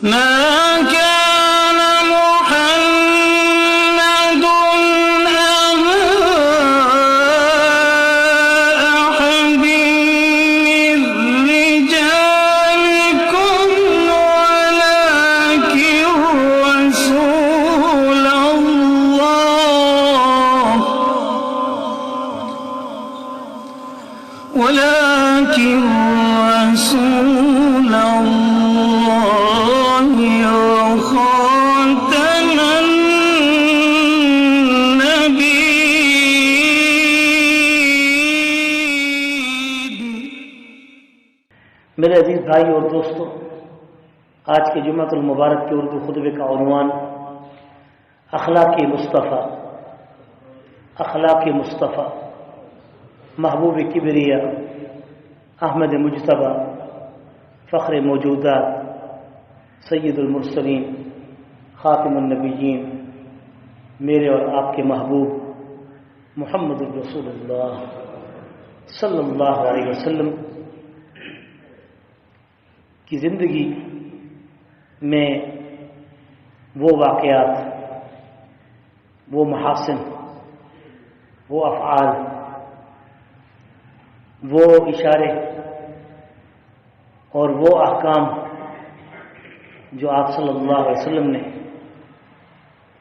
ما كان محمد أبا أحد من رجالكم ولكن رسول الله وخاتم النبيين. میرے عزیز بھائی اور دوستو، آج کے جمعۃ المبارک کے اردو خطبے کا عنوان اخلاق مصطفیٰ. اخلاق مصطفیٰ، محبوب کبریا، احمد مجتبیٰ، فخر موجودات، سید المرسلین، خاتم النبیین، میرے اور آپ کے محبوب محمد الرسول اللہ صلی اللہ علیہ وسلم کی زندگی میں وہ واقعات، وہ محاسن، وہ افعال، وہ اشارے اور وہ احکام جو آپ صلی اللہ علیہ وسلم نے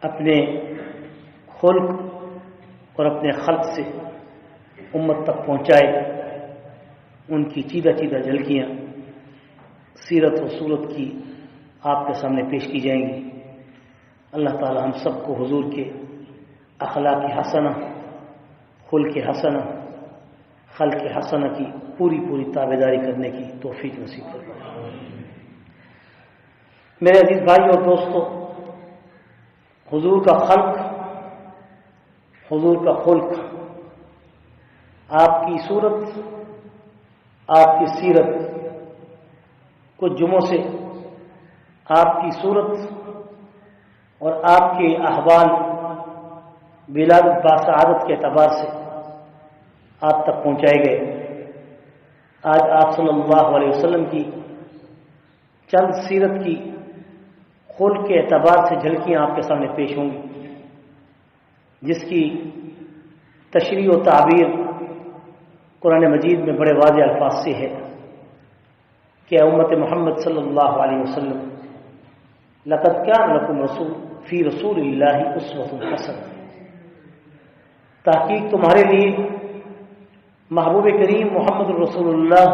اپنے خلق اور اپنے خلق سے امت تک پہنچائے، ان کی چیدہ چیدہ جھلکیاں سیرت و صورت کی آپ کے سامنے پیش کی جائیں گی. اللہ تعالی ہم سب کو حضور کے اخلاق حسنہ، خلق حسنہ، خلق حسنہ کی پوری تابعداری کرنے کی توفیق نصیب فرمائے. میرے عزیز بھائی اور دوستو، حضور کا خلق، حضور کا خلق، آپ کی صورت، آپ کی سیرت، کچھ جمعوں سے آپ کی صورت اور آپ کے احوال ولادت باسعادت کے اعتبار سے آپ تک پہنچائے گئے. آج آپ صلی اللہ علیہ وسلم کی چند سیرت کی خلق کے اعتبار سے جھلکیاں آپ کے سامنے پیش ہوں گی، جس کی تشریح و تعبیر قرآن مجید میں بڑے واضح الفاظ سے ہے کہ امت محمد صلی اللہ علیہ وسلم لقد کان لکم فی رسول اللہ اسوۃ حسنہ، تحقیق تمہارے لیے محبوب کریم محمد الرسول اللہ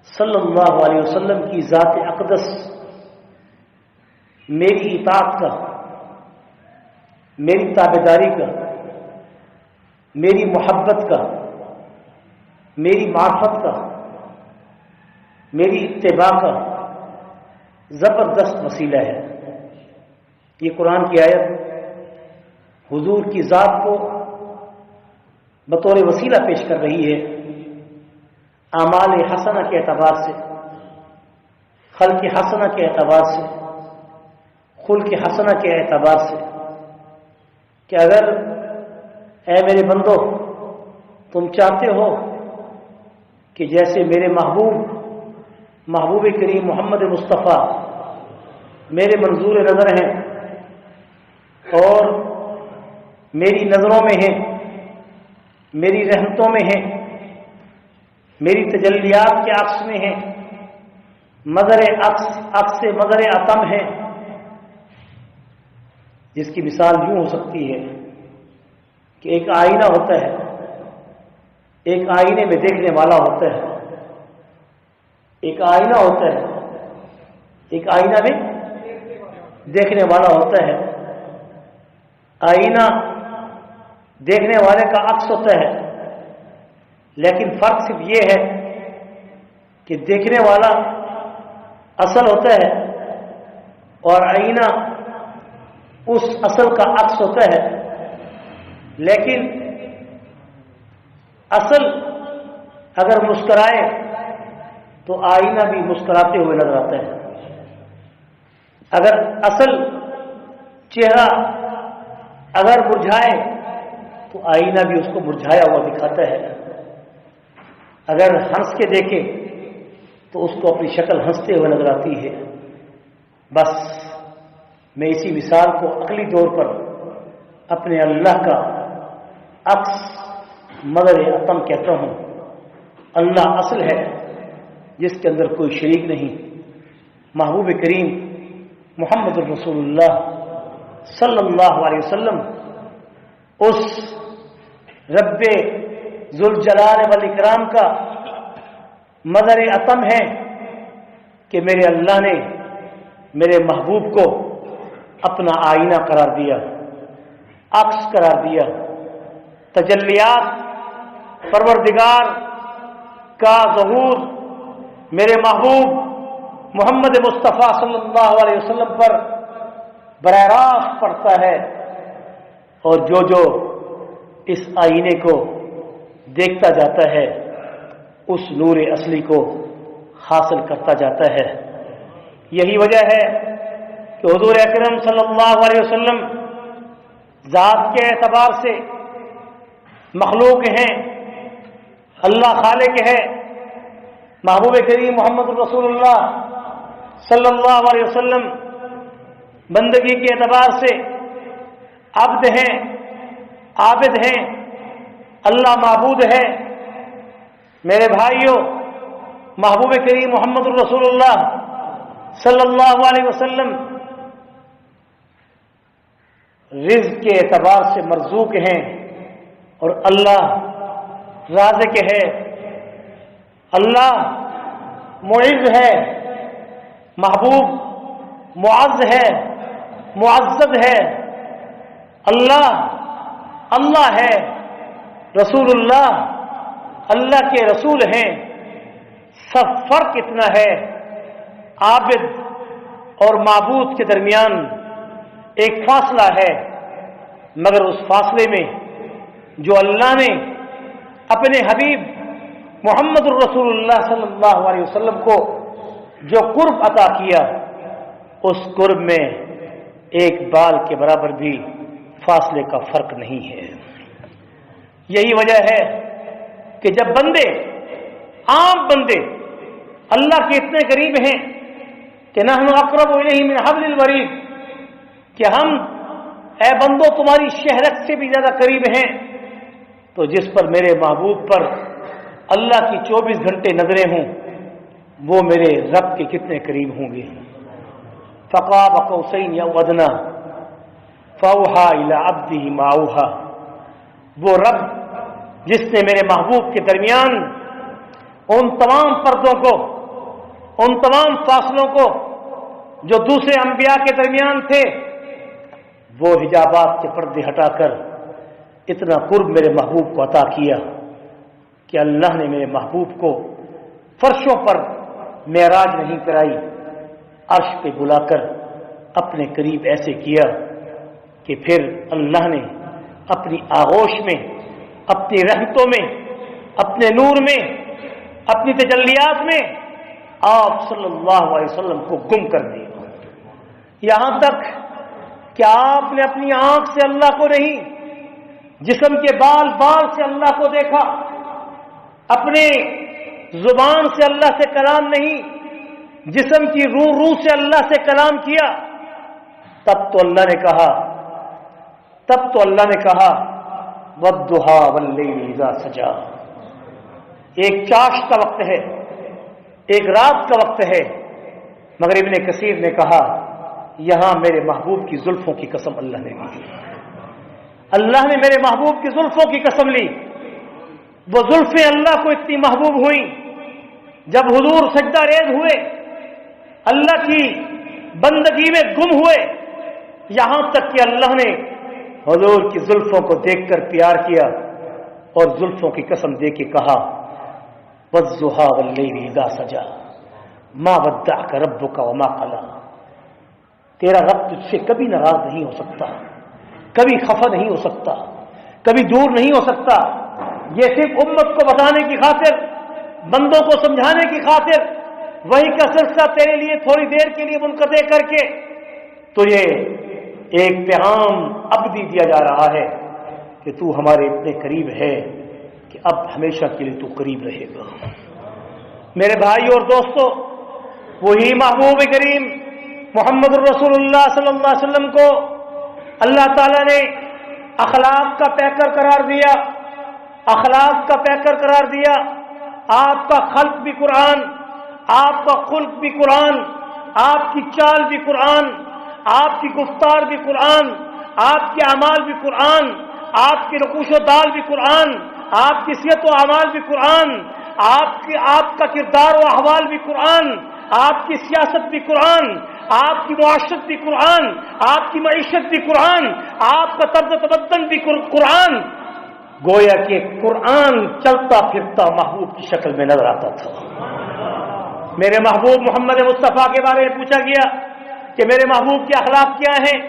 صلی اللہ علیہ وسلم کی ذات اقدس، میری اطاعت کا، میری تابعداری کا، میری محبت کا، میری معرفت کا، میری اتباع کا زبردست وسیلہ ہے. یہ قرآن کی آیت حضور کی ذات کو بطور وسیلہ پیش کر رہی ہے، اعمال حسنہ کے اعتبار سے، خلق حسنہ کے اعتبار سے، خلق حسنہ کے اعتبار سے، کہ اگر اے میرے بندو تم چاہتے ہو کہ جیسے میرے محبوب کریم محمد مصطفیٰ میرے منظور نظر ہیں اور میری نظروں میں ہیں، میری رحمتوں میں ہیں، میری تجلیات کے عکس میں ہیں، مظہر عکس سے مظہر عتم ہے، جس کی مثال یوں ہو سکتی ہے کہ ایک آئینہ ہوتا ہے، ایک آئینے میں دیکھنے والا ہوتا ہے، ایک آئینہ ہوتا ہے، ایک آئینہ میں دیکھنے والا ہوتا ہے. آئینہ دیکھنے والے کا عکس ہوتا ہے، لیکن فرق صرف یہ ہے کہ دیکھنے والا اصل ہوتا ہے اور آئینہ اس اصل کا عکس ہوتا ہے. لیکن اصل اگر مسکرائے تو آئینہ بھی مسکراتے ہوئے نظر آتا ہے. اگر اصل چہرہ اگر مرجھائے تو آئینہ بھی اس کو مرجھایا ہوا دکھاتا ہے. اگر ہنس کے دیکھے تو اس کو اپنی شکل ہنستے ہوئے نظر آتی ہے. بس میں اسی مثال کو عقلی طور پر اپنے اللہ کا عکس مدر عطم کہتا ہوں۔ اللہ اصل ہے جس کے اندر کوئی شریک نہیں۔ محبوب کریم محمد الرسول اللہ صلی اللہ علیہ وسلم اس رب ذوالجلال والاکرام کا مدر عطم ہے کہ میرے اللہ نے میرے محبوب کو اپنا آئینہ قرار دیا، عکس قرار دیا۔ تجلیات پروردگار کا ظہور میرے محبوب محمد مصطفیٰ صلی اللہ علیہ وسلم پر براہ راست پڑتا ہے، اور جو اس آئینے کو دیکھتا جاتا ہے اس نور اصلی کو حاصل کرتا جاتا ہے۔ یہی وجہ ہے کہ حضور اکرم صلی اللہ علیہ وسلم ذات کے اعتبار سے مخلوق ہیں، اللہ خالق ہے۔ محبوب کریم محمد رسول اللہ صلی اللہ علیہ وسلم بندگی کے اعتبار سے عبد ہیں، عابد ہیں، اللہ معبود ہے۔ میرے بھائیوں، محبوب کریم محمد رسول اللہ صلی اللہ علیہ وسلم رزق کے اعتبار سے مرزوق ہیں، اور اللہ رازق ہے، اللہ معز ہے، محبوب معز ہے، معزز ہے۔ اللہ ہے، رسول اللہ اللہ کے رسول ہیں۔ سب فرق اتنا ہے، عابد اور معبود کے درمیان ایک فاصلہ ہے، مگر اس فاصلے میں جو اللہ نے اپنے حبیب محمد الرسول اللہ صلی اللہ علیہ وسلم کو جو قرب عطا کیا، اس قرب میں ایک بال کے برابر بھی فاصلے کا فرق نہیں ہے۔ یہی وجہ ہے کہ جب عام بندے اللہ کے اتنے قریب ہیں کہ نحن اقرب الیہ من حبل الورید، کہ ہم اے بندو تمہاری شہرت سے بھی زیادہ قریب ہیں، تو جس پر میرے محبوب پر اللہ کی 24 گھنٹے نظریں ہوں، وہ میرے رب کے کتنے قریب ہوں گے۔ فقاب قوسین یا ادنی فاوحی الی عبدہ ما اوحی، وہ رب جس نے میرے محبوب کے درمیان ان تمام پردوں کو، ان تمام فاصلوں کو جو دوسرے انبیاء کے درمیان تھے، وہ حجابات کے پردے ہٹا کر اتنا قرب میرے محبوب کو عطا کیا کہ اللہ نے میرے محبوب کو فرشوں پر معراج نہیں کرائی، عرش پہ بلا کر اپنے قریب ایسے کیا کہ پھر اللہ نے اپنی آغوش میں، اپنی رحمتوں میں، اپنے نور میں، اپنی تجلیات میں آپ صلی اللہ علیہ وسلم کو گم کر دیا۔ یہاں تک کہ آپ نے اپنی آنکھ سے اللہ کو نہیں، جسم کے بال سے اللہ کو دیکھا، اپنے زبان سے اللہ سے کلام نہیں، جسم کی روح سے اللہ سے کلام کیا۔ تب تو اللہ نے کہا والضحیٰ واللیل اذا سجا، ایک چاش کا وقت ہے، ایک رات کا وقت ہے، مگر ابن کثیر نے کہا یہاں میرے محبوب کی زلفوں کی قسم اللہ نے لی، اللہ نے میرے محبوب کی زلفوں کی قسم لی۔ وہ زلفیں اللہ کو اتنی محبوب ہوئیں، جب حضور سجدہ ریز ہوئے، اللہ کی بندگی میں گم ہوئے، یہاں تک کہ اللہ نے حضور کی زلفوں کو دیکھ کر پیار کیا اور زلفوں کی قسم دے کے کہا والضحیٰ واللیل اذا سجا ما ودعک ربک وما قلی، تیرا رب تجھ سے کبھی ناراض نہیں ہو سکتا، کبھی خفا نہیں ہو سکتا، کبھی دور نہیں ہو سکتا۔ یہ صرف امت کو بتانے کی خاطر، بندوں کو سمجھانے کی خاطر وہی کا سلسلہ تیرے لیے تھوڑی دیر کے لیے منقطع کر کے تجھے ایک پیغام ابدی دیا جا رہا ہے کہ تو ہمارے اتنے قریب ہے کہ اب ہمیشہ کے لیے تو قریب رہے گا۔ میرے بھائی اور دوستو، وہی محبوب کریم محمد الرسول اللہ صلی اللہ علیہ وسلم کو اللہ تعالیٰ نے اخلاق کا پیکر قرار دیا، اخلاق کا پیکر قرار دیا۔ آپ کا خلق بھی قرآن، آپ کا خلق بھی قرآن، آپ کی چال بھی قرآن، آپ کی گفتار بھی قرآن، آپ کے اعمال بھی قرآن، آپ کی رکوع و دال بھی قرآن، آپ کی صحت و اعمال بھی قرآن، آپ کا کردار و احوال بھی قرآن، آپ کی سیاست بھی قرآن، آپ کی معاشرت بھی قرآن، آپ کی معیشت بھی قرآن، آپ کا طرز تبدل بھی قرآن۔ گویا کہ قرآن چلتا پھرتا محبوب کی شکل میں نظر آتا تھا۔ میرے محبوب محمد مصطفیٰ کے بارے میں پوچھا گیا کہ میرے محبوب کے اخلاق کیا ہیں؟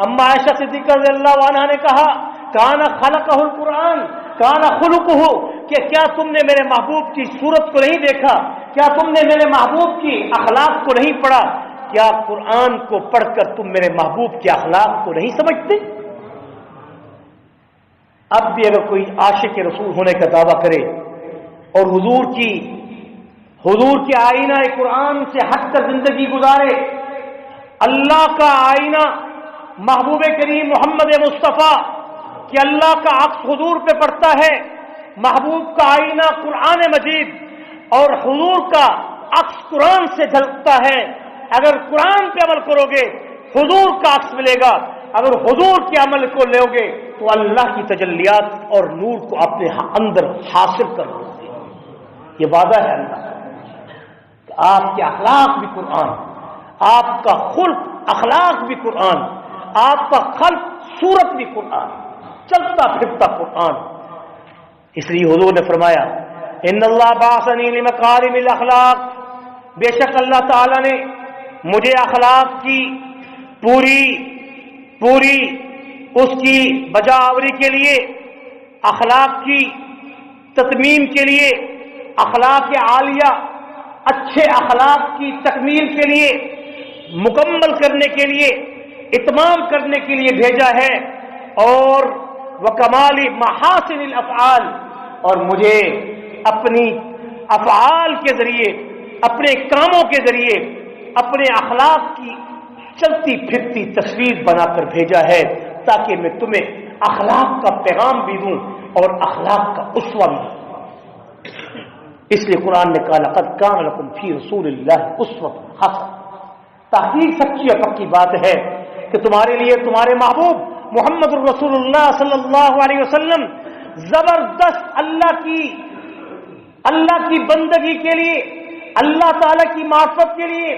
اما عائشہ صدیقہ رضی اللہ عنہا نے کہا کانا خلقہ القرآن کانا خلقہ، کہ کیا تم نے میرے محبوب کی صورت کو نہیں دیکھا؟ کیا تم نے میرے محبوب کی اخلاق کو نہیں پڑھا؟ کیا قرآن کو پڑھ کر تم میرے محبوب کے اخلاق کو نہیں سمجھتے؟ اب بھی اگر کوئی عاشق رسول ہونے کا دعویٰ کرے اور حضور کے آئینہ قرآن سے ہٹ کر زندگی گزارے، اللہ کا آئینہ محبوب کریم محمد مصطفیٰ کہ اللہ کا عکس حضور پہ پڑتا ہے، محبوب کا آئینہ قرآن مجید اور حضور کا عکس قرآن سے جھلکتا ہے۔ اگر قرآن پہ عمل کرو گے حضور کا عکس ملے گا، اگر حضور کے عمل کو لو گے تو اللہ کی تجلیات اور نور کو اپنے اندر حاصل کر لو گے۔ یہ وعدہ ہے اللہ کا کہ آپ کے اخلاق بھی قرآن، آپ کا خلق اخلاق بھی قرآن، آپ کا خلق صورت بھی قرآن، چلتا پھرتا قرآن۔ اس لیے حضور نے فرمایا ان اللہ بعثنی لمکارم الاخلاق، بے شک اللہ تعالی نے مجھے اخلاق کی پوری اس کی بجاوری کے لیے، اخلاق کی تتمیم کے لیے، اخلاق عالیہ اچھے اخلاق کی تکمیل کے لیے، مکمل کرنے کے لیے، اتمام کرنے کے لیے بھیجا ہے، اور وکمال محاسن الافعال، اور مجھے اپنی افعال کے ذریعے، اپنے کاموں کے ذریعے اپنے اخلاق کی چلتی پھرتی تصویر بنا کر بھیجا ہے تاکہ میں تمہیں اخلاق کا پیغام بھی دوں اور اخلاق کا اسوہ بھی دوں۔ اس لیے قرآن نے کہا لقد کان لکم فی رسول اللہ اسوۃ حسنہ۔ تحقیق سچی اور پکی بات ہے کہ تمہارے لیے تمہارے محبوب محمد الرسول اللہ صلی اللہ علیہ وسلم زبردست اللہ کی بندگی کے لیے، اللہ تعالیٰ کی معرفت کے لیے،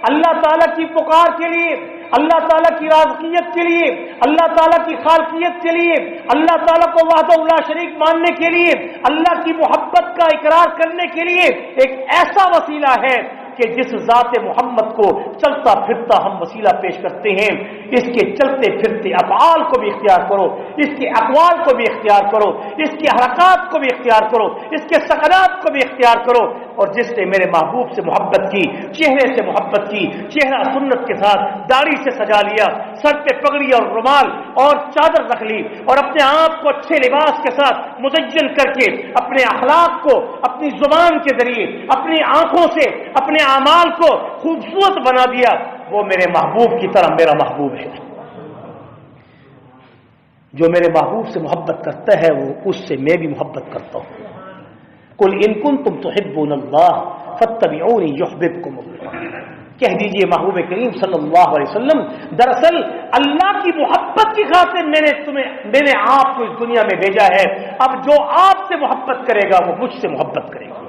اللہ تعالیٰ کی پکار کے لیے، اللہ تعالیٰ کی رازقیت کے لیے، اللہ تعالیٰ کی خالقیت کے لیے، اللہ تعالیٰ کو وحدہ لا شریک ماننے کے لیے، اللہ کی محبت کا اقرار کرنے کے لیے ایک ایسا وسیلہ ہے کہ جس ذات محمد کو چلتا پھرتا ہم وسیلہ پیش کرتے ہیں، اس کے چلتے پھرتے افعال کو بھی اختیار کرو، اس کے اقوال کو بھی اختیار کرو، اس کے حرکات کو بھی اختیار کرو، اس کے سکنات کو بھی اختیار کرو۔ اور جس نے میرے محبوب سے محبت کی، چہرے سے محبت کی، چہرہ سنت کے ساتھ داڑھی سے سجا لیا، سر پہ پگڑی اور رومال اور چادر رکھ لی، اور اپنے آپ کو اچھے لباس کے ساتھ مزین کر کے اپنے اخلاق کو اپنی زبان کے ذریعے، اپنی آنکھوں سے اپنے اعمال کو خوبصورت بنا دیا، وہ میرے محبوب کی طرح میرا محبوب ہے۔ جو میرے محبوب سے محبت کرتا ہے وہ اس سے میں بھی محبت کرتا ہوں۔ قل ان کنتم تحبون اللہ فاتبعونی یحببکم اللہ، کہہ دیجئے محبوب کریم صلی اللہ علیہ وسلم دراصل اللہ کی محبت کی خاطر میں نے آپ کو اس دنیا میں بھیجا ہے۔ اب جو آپ سے محبت کرے گا وہ مجھ سے محبت کرے گا،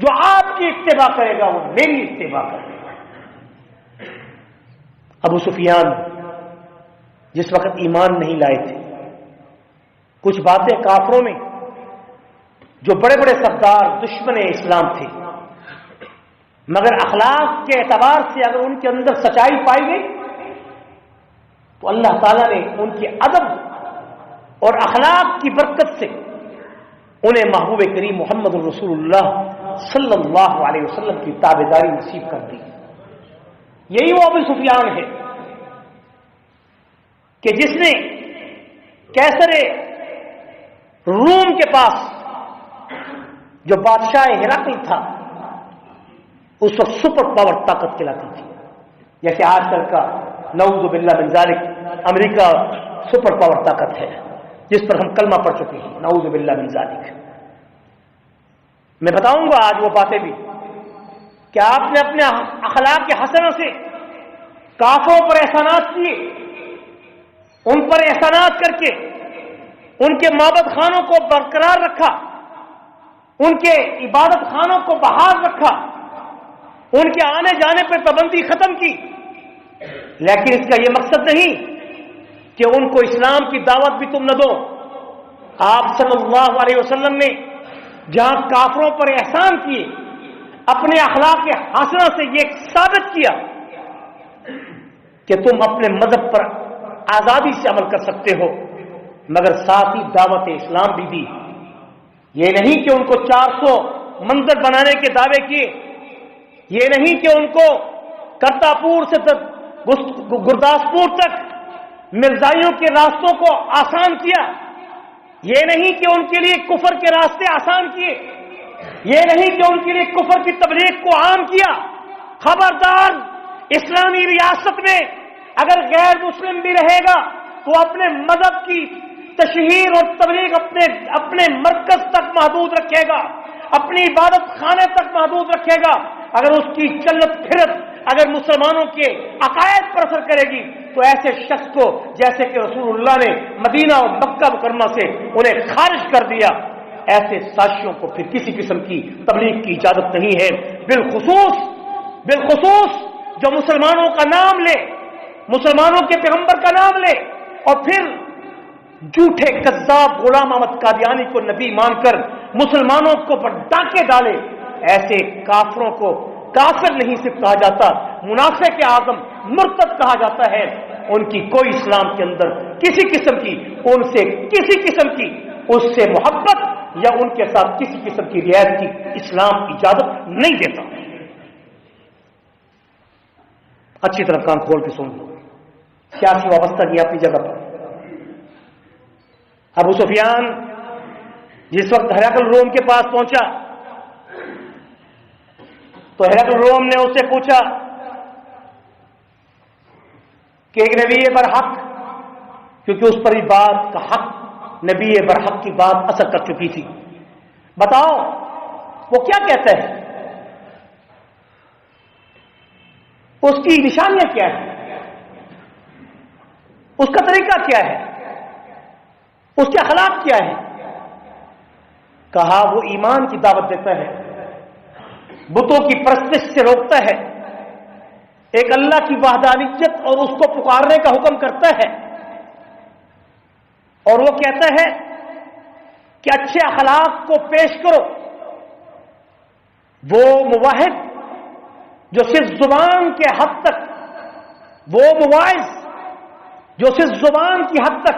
جو آپ کی اتباع کرے گا وہ میری اتباع کرے گا۔ ابو سفیان جس وقت ایمان نہیں لائے تھے، کچھ باتیں کافروں میں جو بڑے بڑے سردار دشمن اسلام تھے، مگر اخلاق کے اعتبار سے اگر ان کے اندر سچائی پائی گئی تو اللہ تعالیٰ نے ان کی ادب اور اخلاق کی برکت سے انہیں محبوب کریم محمد الرسول اللہ صلی اللہ علیہ وسلم کی تابعداری نصیب کر دی۔ یہی وہ ابو سفیان ہے کہ جس نے کیسر روم کے پاس جو بادشاہ ہرقل تھا اس وقت سپر پاور طاقت کہلاتی تھی، جیسے آج کل کا نعوذ باللہ من ذالک امریکہ سپر پاور طاقت ہے جس پر ہم کلمہ پڑھ چکے ہیں، نعوذ باللہ من ذالک۔ میں بتاؤں گا آج وہ باتیں بھی کہ آپ نے اپنے اخلاق کے حسنہ سے کافروں پر احسانات کیے، ان پر احسانات کر کے ان کے معبد خانوں کو برقرار رکھا، ان کے عبادت خانوں کو بحال رکھا، ان کے آنے جانے پر پابندی ختم کی، لیکن اس کا یہ مقصد نہیں کہ ان کو اسلام کی دعوت بھی تم نہ دو۔ آپ صلی اللہ علیہ وسلم نے جہاں کافروں پر احسان کیے، اپنے اخلاق کے حسنہ سے یہ ثابت کیا کہ تم اپنے مذہب پر آزادی سے عمل کر سکتے ہو، مگر ساتھ ہی دعوت اسلام بھی دی۔ یہ نہیں کہ ان کو 400 منظر بنانے کے دعوے کیے، یہ نہیں کہ ان کو کرتاپور سے گرداسپور تک مرزائیوں کے راستوں کو آسان کیا، یہ نہیں کہ ان کے لیے کفر کے راستے آسان کیے، یہ نہیں کہ ان کے لیے کفر کی تبلیغ کو عام کیا۔ خبردار، اسلامی ریاست میں اگر غیر مسلم بھی رہے گا تو اپنے مذہب کی تشہیر اور تبلیغ اپنے مرکز تک محدود رکھے گا، اپنی عبادت خانے تک محدود رکھے گا۔ اگر اس کی چلت پھرت اگر مسلمانوں کے عقائد پر اثر کرے گی تو ایسے شخص کو جیسے کہ رسول اللہ نے مدینہ اور مکہ مکرمہ سے انہیں خارج کر دیا، ایسے سازشوں کو پھر کسی قسم کی تبلیغ کی اجازت نہیں ہے۔ بالخصوص جو مسلمانوں کا نام لے، مسلمانوں کے پیغمبر کا نام لے اور پھر جھوٹے کذاب غلام احمد قادیانی کو نبی مان کر مسلمانوں کو پر ڈاکے ڈالے، ایسے کافروں کو کافر نہیں صرف کہا جاتا، منافق اعظم مرتد کہا جاتا ہے۔ ان کی کوئی اسلام کے اندر کسی قسم کی ان سے کسی قسم کی اس سے محبت یا ان کے ساتھ کسی قسم کی رعایت کی اسلام اجازت نہیں دیتا۔ اچھی طرح کان کھول کے سن لو، سیاسی وابستہ کی اپنی جگہ پر۔ ابو سفیان جس وقت ہرقل روم کے پاس پہنچا تو ہرقل روم نے اس سے پوچھا کہ ایک نبی برحق، کیونکہ اس پر بات کا حق، نبی برحق کی بات اثر کر چکی تھی، بتاؤ وہ کیا کہتا ہے، اس کی نشانیاں کیا ہے، اس کا طریقہ کیا ہے، اس کے اخلاق کیا ہے؟ کہا وہ ایمان کی دعوت دیتا ہے، بتوں کی پرستش سے روکتا ہے، ایک اللہ کی وحدانیت اور اس کو پکارنے کا حکم کرتا ہے، اور وہ کہتا ہے کہ اچھے اخلاق کو پیش کرو۔ وہ موحد جو صرف زبان کے حد تک، وہ مواعظ جو صرف زبان کی حد تک،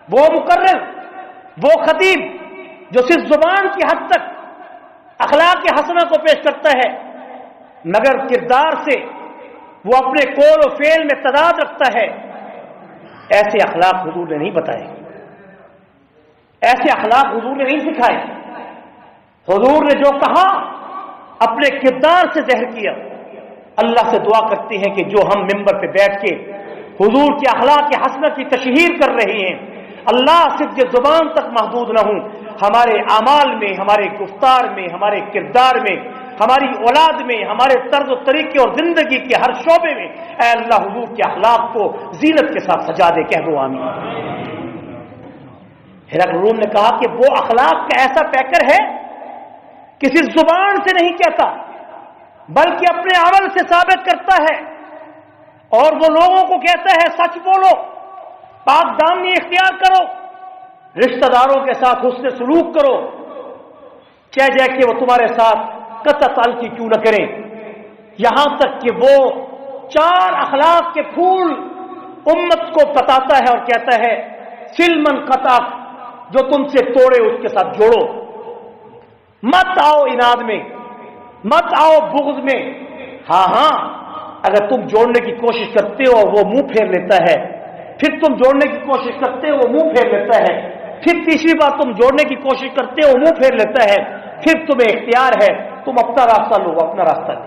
وہ مقرر، وہ خطیب جو صرف زبان کی حد تک اخلاق حسنہ کو پیش کرتا ہے مگر کردار سے وہ اپنے قول و فعل میں تضاد رکھتا ہے، ایسے اخلاق حضور نے نہیں بتائے، ایسے اخلاق حضور نے نہیں سکھائے۔ حضور نے جو کہا اپنے کردار سے ظاہر کیا۔ اللہ سے دعا کرتے ہیں کہ جو ہم ممبر پہ بیٹھ کے حضور کے اخلاق حسنہ کی تشہیر کر رہے ہیں، اللہ صرف یہ زبان تک محدود نہ ہوں، ہمارے اعمال میں، ہمارے گفتار میں، ہمارے کردار میں، ہماری اولاد میں، ہمارے طرز و طریقے اور زندگی کے ہر شعبے میں اے اللہ حضور کے اخلاق کو زینت کے ساتھ سجا دے، کہہ دو آمین۔ ہرقل روم نے کہا کہ وہ اخلاق کا ایسا پیکر ہے کسی زبان سے نہیں کہتا بلکہ اپنے عمل سے ثابت کرتا ہے، اور وہ لوگوں کو کہتا ہے سچ بولو، پاک دامنی اختیار کرو، رشتہ داروں کے ساتھ حسن سلوک کرو، چاہے کہ وہ تمہارے ساتھ قطع تعلقی کیوں نہ کریں، یہاں تک کہ وہ 4 اخلاق کے پھول امت کو بتاتا ہے اور کہتا ہے سلمن قطع، جو تم سے توڑے اس کے ساتھ جوڑو، مت آؤ اناد میں، مت آؤ بغض میں، ہاں اگر تم جوڑنے کی کوشش کرتے ہو وہ منہ پھیر لیتا ہے، پھر تم جوڑنے کی کوشش کرتے ہو وہ منہ پھیر لیتا ہے، پھر تیسری بار تم جوڑنے کی کوشش کرتے ہو منہ پھیر لیتا ہے، پھر تمہیں اختیار ہے تم اپنا راستہ لو، اپنا راستہ لو۔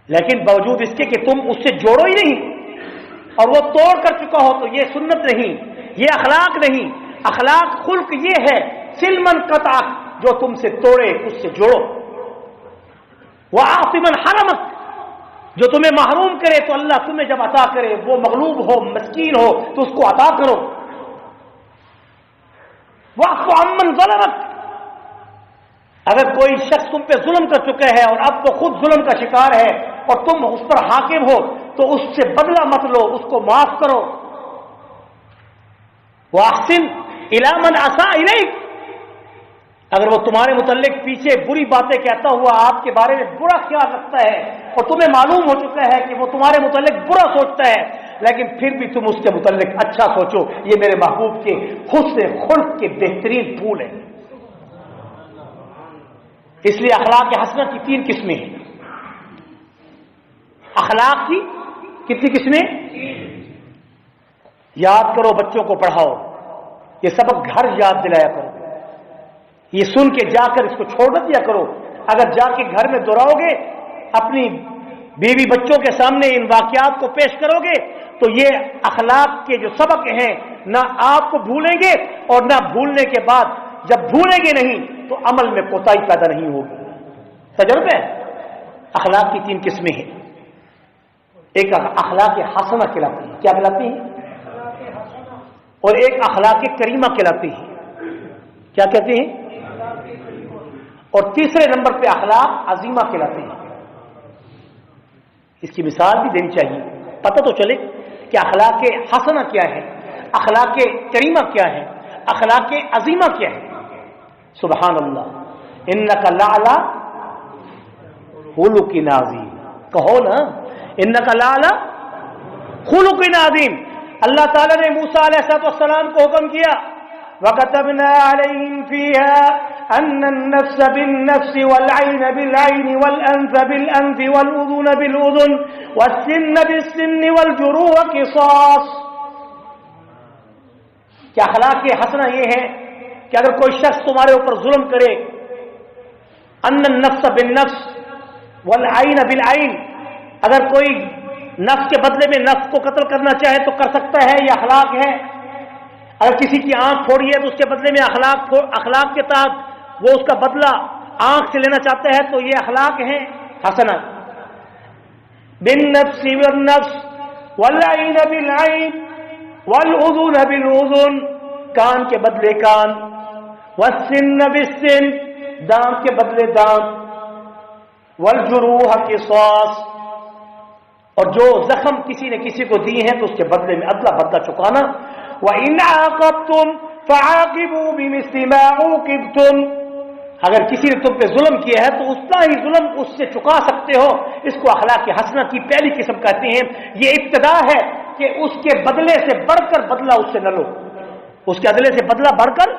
لیکن باوجود اس کے کہ تم اس سے جوڑو ہی نہیں اور وہ توڑ کر چکا ہو، تو یہ سنت نہیں، یہ اخلاق نہیں۔ اخلاق خلق یہ ہے سلمن قطع، جو تم سے توڑے اس سے جوڑو۔ وَعَاصِمًا حَرَمَكَ، جو تمہیں محروم کرے تو اللہ تمہیں جب عطا کرے، وہ مغلوب ہو مسکین ہو تو اس کو عطا کرو۔ وَاعْفُ عَمَّنْ ظَلَمَكَ، اگر کوئی شخص تم پہ ظلم کر چکا ہے اور اب وہ خود ظلم کا شکار ہے اور تم اس پر حاکم ہو، تو اس سے بدلہ مت لو، اس کو معاف کرو۔ وَأَحْسِنْ إِلَىٰ مَنْ أَسَاءَ إِلَيْكَ، اگر وہ تمہارے متعلق پیچھے بری باتیں کہتا ہوا آپ کے بارے میں برا خیال رکھتا ہے اور تمہیں معلوم ہو چکا ہے کہ وہ تمہارے متعلق برا سوچتا ہے، لیکن پھر بھی تم اس کے متعلق اچھا سوچو، یہ میرے محبوب کے حسن خلق کے بہترین پھول ہیں۔ اس لیے اخلاق حسنہ کی 3 قسمیں ہیں۔ اخلاق کی کتنی قسمیں؟ یاد کرو، بچوں کو پڑھاؤ، یہ سبق گھر یاد دلایا کرو، یہ سن کے جا کر اس کو چھوڑ نہ دیا کرو۔ اگر جا کے گھر میں دہراؤ گے، اپنی بیوی بچوں کے سامنے ان واقعات کو پیش کرو گے، تو یہ اخلاق کے جو سبق ہیں نہ آپ کو بھولیں گے، اور نہ بھولنے کے بعد جب بھولیں گے نہیں تو عمل میں کوتاہی پیدا نہیں ہوگی۔ تجربہ ہے۔ اخلاق کی 3 قسمیں ہیں۔ ایک اخلاق حسنہ کہلاتی ہے، کیا کہلاتی ہے؟ اور ایک اخلاق کریمہ کہلاتی ہے، کیا کہتے ہیں؟ اور تیسرے نمبر پہ اخلاق عظیمہ کہلاتے ہیں۔ اس کی مثال بھی دینی چاہیے، پتہ تو چلے کہ اخلاق حسنہ کیا ہے، اخلاق کریمہ کیا ہے، اخلاق عظیمہ کیا ہے۔ سبحان اللہ، انک لعلی خلق عظیم، کہو نا انک لعلی خلق عظیم۔ اللہ تعالیٰ نے موسیٰ علیہ السلام کو حکم کیا، وَكَتَبْنَا عَلَيْهِمْ فِيهَا أَنَّ النَّفْسَ بِالنَّفْسِ وَالْعَيْنَ بِالْعَيْنِ وَالْأَنْفَ بِالْأَنْفِ وَالْأُذُنَ بِالْأُذُنِ وَالسِّنَّ بِالسِّنِّ وَالْجُرُوحَ قِصَاصٌ۔ کیا اخلاق حسنہ یہ ہے کہ اگر کوئی شخص تمہارے اوپر ظلم کرے، أَنَّ النَّفْسَ بِالنَّفْسِ وَالْعَيْنَ بِالْعَيْنِ، اگر کوئی نفس کے بدلے میں نفس کو قتل کرنا چاہے تو کر سکتا ہے، یہ اخلاق ہے۔ اگر کسی کی آنکھ پھوڑی ہے تو اس کے بدلے میں اخلاق کے تحت وہ اس کا بدلہ آنکھ سے لینا چاہتا ہے، تو یہ اخلاق ہے حسنہ۔ بالنفس والنفس والعین بالعین والاذن بالاذن، کان کے بدلے کان، والسن بالسن، دانت کے بدلے دانت، والجروح قصاص، اور جو زخم کسی نے کسی کو دی ہیں تو اس کے بدلے میں ادلا بدلہ چکانا۔ وَإِنْ عَاقَبْتُمْ فَعَاقِبُوا بِمِثْلِ مَا عُوقِبْتُمْ، اگر کسی نے تم پہ ظلم کیا ہے تو اتنا ہی ظلم اس سے چکا سکتے ہو۔ اس کو اخلاق حسنہ کی پہلی قسم کہتے ہیں۔ یہ ابتدا ہے کہ اس کے بدلے سے بڑھ کر بدلہ اس سے نہ لو، اس کے بدلے سے بدلہ بڑھ کر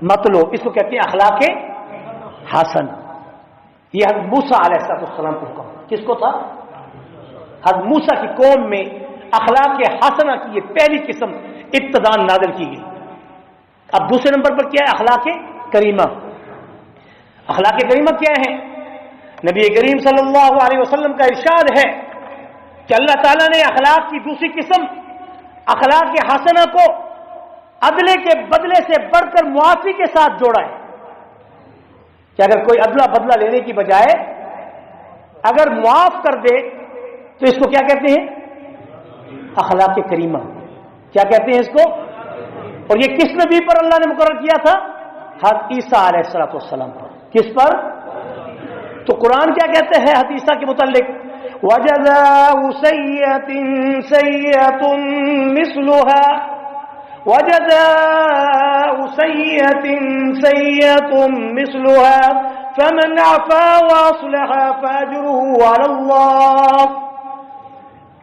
مت لو، اس کو کہتے ہیں اخلاق حسن۔ یہ حضرت موسیٰ علیہ السلام کو حکم، کس کو تھا؟ حضرت موسیٰ کی قوم میں اخلاق حسنہ کی یہ پہلی قسم ابتداء نازل کی گئی۔ اب دوسرے نمبر پر کیا ہے؟ اخلاق کریمہ۔ اخلاق کریمہ کیا ہے؟ نبی کریم صلی اللہ علیہ وسلم کا ارشاد ہے کہ اللہ تعالیٰ نے اخلاق کی دوسری قسم اخلاق حسنہ کو عدلے کے بدلے سے بڑھ کر معافی کے ساتھ جوڑا ہے کہ اگر کوئی عدلہ بدلہ لینے کی بجائے اگر معاف کر دے تو اس کو کیا کہتے ہیں؟ اخلاق کریمہ۔ کیا کہتے ہیں اس کو؟ اور یہ کس نبی پر اللہ نے مقرر کیا تھا؟ حضرت عیسیٰ علیہ السلام پر۔ کس پر؟ تو قرآن کیا کہتے ہیں حضرت عیسیٰ کے متعلق؟ وَجَزَاءُ سَيِّئَةٍ سَيِّئَةٌ مِثْلُهَا وَجَزَاءُ سَيِّئَةٍ سَيِّئَةٌ مِثْلُهَا فَمَنْ عَفَا وَأَصْلَحَ فَأَجْرُهُ عَلَى اللَّهِ،